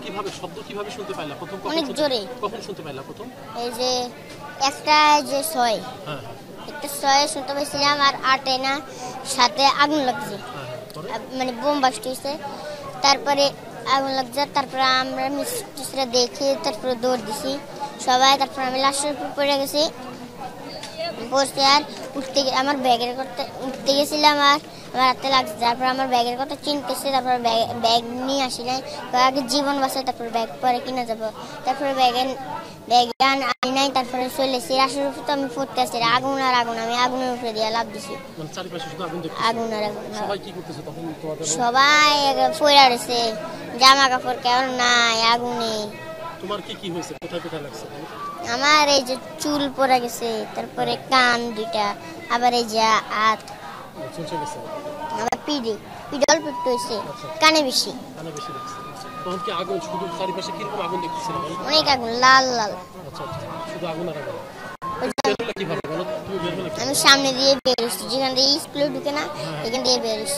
কিভাবে শব্দ কিভাবে শুনতে পাইলা প্রথম? অনেক জোরে। কখন শুনতে পাইলা প্রথম? এই যে একটা যে ছয়, হ্যাঁ একটা ছয় শুনতে পাইছিলাম, আর আটে না সাথে আগুন লাগছে, হ্যাঁ। মানে বোম বাস্ট হয়েছে। তারপরে আগুন লাগছে, তারপরে আমরা মিস্ত্রিরা দেখে তারপরে দৌড় দিছি সবাই। তারপরে আমি লাশের উপর পড়ে গেছি, বসে আর আমার ব্যাগের কথা উঠতে গেছিলাম, আর আমার হাতে লাগছে। তারপর আমার ব্যাগের কথা চিনতেছে, তারপর ব্যাগ নিয়ে আসি নাই, আগে জীবন বাঁচায়, তারপর ব্যাগ পরে কিনে যাবো। তারপরে ব্যাগ আনি নাই, তারপরে চলেছি রাশের উপর। তো আমি পড়তে আসছি, আগুন আর আগুন, আমি আগুনের উপরে দিয়ে লাভ দিছি। আগুন আর আগুন, সবাই পড়ে রয়েছে, জামা কাপড় কেমন নাই আগুনে। তোমার কি হয়েছে, কোথায় কোথায় লাগছে? আমার এই যে চুল পড়ে গেছে, তারপরে কান দুইটা, আবার এই যে হাত, আবার পিঠে অল্প একটু হয়েছে, কানে বেশি। তখন কি আগুন শুধু চারিপাশে কিরকম আগুন দেখতেছিল? অনেক আগুন, লাল লাল। শুধু আগুন আর আগুন। আমি সামনে দিয়ে বের হচ্ছি, যেখান দিয়ে স্কুলে ঢুকে না, এখান দিয়ে বের হচ্ছি।